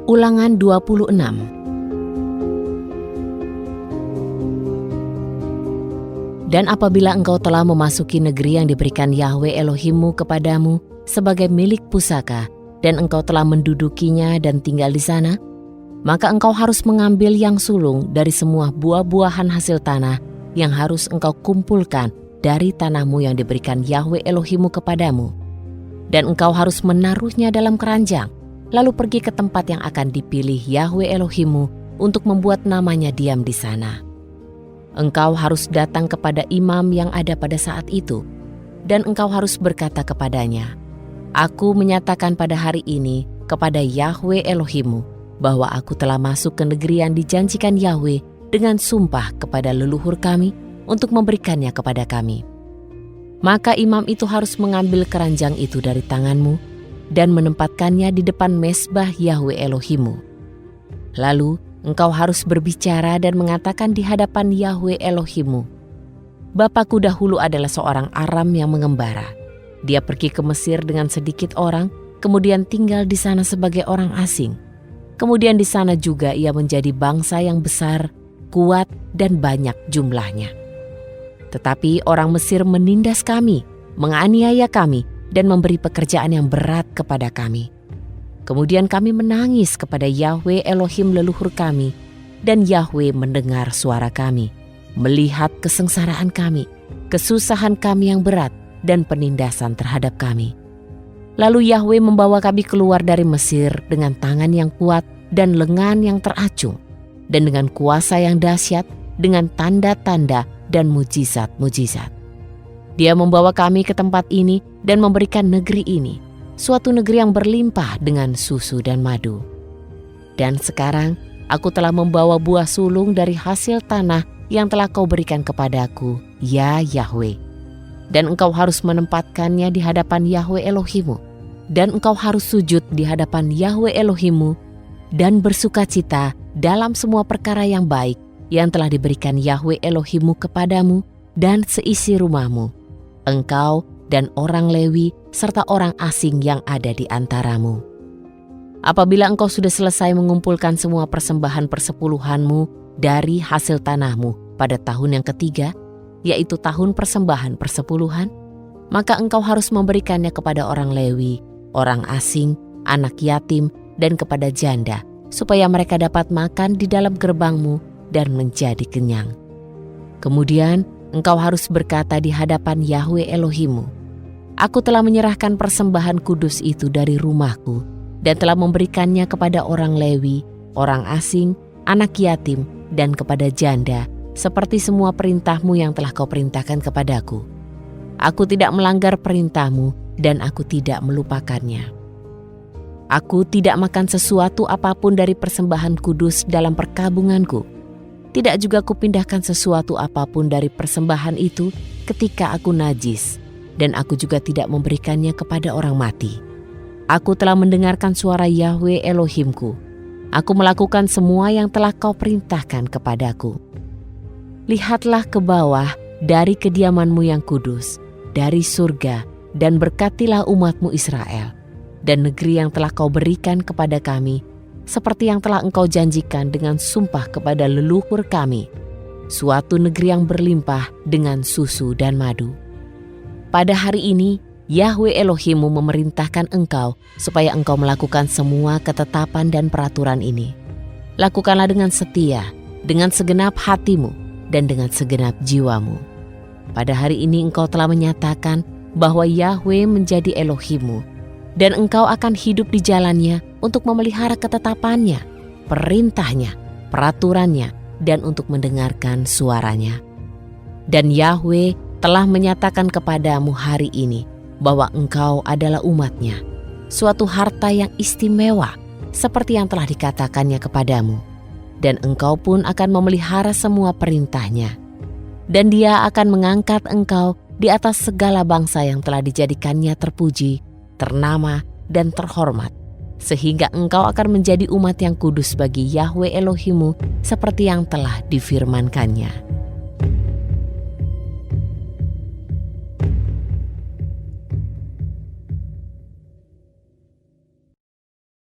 Ulangan 26. Dan apabila engkau telah memasuki negeri yang diberikan Yahwe Elohimmu kepadamu sebagai milik pusaka, dan engkau telah mendudukinya dan tinggal di sana, maka engkau harus mengambil yang sulung dari semua buah-buahan hasil tanah yang harus engkau kumpulkan dari tanahmu yang diberikan Yahwe Elohimmu kepadamu. Dan engkau harus menaruhnya dalam keranjang, lalu pergi ke tempat yang akan dipilih Yahwe Elohimmu untuk membuat namanya diam di sana. Engkau harus datang kepada imam yang ada pada saat itu, dan engkau harus berkata kepadanya, Aku menyatakan pada hari ini kepada Yahwe Elohimmu bahwa aku telah masuk ke negeri yang dijanjikan Yahwe dengan sumpah kepada leluhur kami untuk memberikannya kepada kami. Maka imam itu harus mengambil keranjang itu dari tanganmu dan menempatkannya di depan mezbah Yahwe Elohimmu. Lalu engkau harus berbicara dan mengatakan di hadapan Yahwe Elohimmu, Bapakku dahulu adalah seorang Aram yang mengembara. Dia pergi ke Mesir dengan sedikit orang, kemudian tinggal di sana sebagai orang asing. Kemudian di sana juga ia menjadi bangsa yang besar, kuat, dan banyak jumlahnya. Tetapi orang Mesir menindas kami, menganiaya kami, dan memberi pekerjaan yang berat kepada kami. Kemudian kami menangis kepada Yahwe Elohim leluhur kami, dan Yahwe mendengar suara kami, melihat kesengsaraan kami, kesusahan kami yang berat, dan penindasan terhadap kami. Lalu Yahwe membawa kami keluar dari Mesir dengan tangan yang kuat dan lengan yang teracung, dan dengan kuasa yang dahsyat, dengan tanda-tanda dan mujizat-mujizat. Dia membawa kami ke tempat ini dan memberikan negeri ini, suatu negeri yang berlimpah dengan susu dan madu. Dan sekarang aku telah membawa buah sulung dari hasil tanah yang telah kau berikan kepadaku, ya Yahwe. Dan engkau harus menempatkannya di hadapan Yahwe Elohimmu, dan engkau harus sujud di hadapan Yahwe Elohimmu, dan bersukacita dalam semua perkara yang baik yang telah diberikan Yahwe Elohimmu kepadamu dan seisi rumahmu, engkau dan orang Lewi serta orang asing yang ada di antaramu. Apabila engkau sudah selesai mengumpulkan semua persembahan persepuluhanmu dari hasil tanahmu pada tahun yang ketiga, yaitu tahun persembahan persepuluhan, maka engkau harus memberikannya kepada orang Lewi, orang asing, anak yatim, dan kepada janda, supaya mereka dapat makan di dalam gerbangmu dan menjadi kenyang. Kemudian engkau harus berkata di hadapan Yahwe Elohimmu, Aku telah menyerahkan persembahan kudus itu dari rumahku dan telah memberikannya kepada orang Lewi, orang asing, anak yatim, dan kepada janda, seperti semua perintahmu yang telah kau perintahkan kepadaku. Aku tidak melanggar perintahmu dan aku tidak melupakannya. Aku tidak makan sesuatu apapun dari persembahan kudus dalam perkabunganku. Tidak juga kupindahkan sesuatu apapun dari persembahan itu ketika aku najis, dan aku juga tidak memberikannya kepada orang mati. Aku telah mendengarkan suara Yahwe Elohimku. Aku melakukan semua yang telah kau perintahkan kepadaku. Lihatlah ke bawah dari kediamanmu yang kudus, dari surga, dan berkatilah umatmu Israel, dan negeri yang telah kau berikan kepada kami, seperti yang telah engkau janjikan dengan sumpah kepada leluhur kami, suatu negeri yang berlimpah dengan susu dan madu. Pada hari ini, Yahwe Elohimmu memerintahkan engkau supaya engkau melakukan semua ketetapan dan peraturan ini. Lakukanlah dengan setia, dengan segenap hatimu, dan dengan segenap jiwamu. Pada hari ini engkau telah menyatakan bahwa Yahwe menjadi Elohimmu, dan engkau akan hidup di jalannya untuk memelihara ketetapannya, perintahnya, peraturannya, dan untuk mendengarkan suaranya. Dan Yahwe telah menyatakan kepadamu hari ini bahwa engkau adalah umatnya, suatu harta yang istimewa seperti yang telah dikatakannya kepadamu. Dan engkau pun akan memelihara semua perintahnya. Dan dia akan mengangkat engkau di atas segala bangsa yang telah dijadikannya terpuji, ternama, dan terhormat, sehingga engkau akan menjadi umat yang kudus bagi Yahwe Elohimmu seperti yang telah difirmankannya.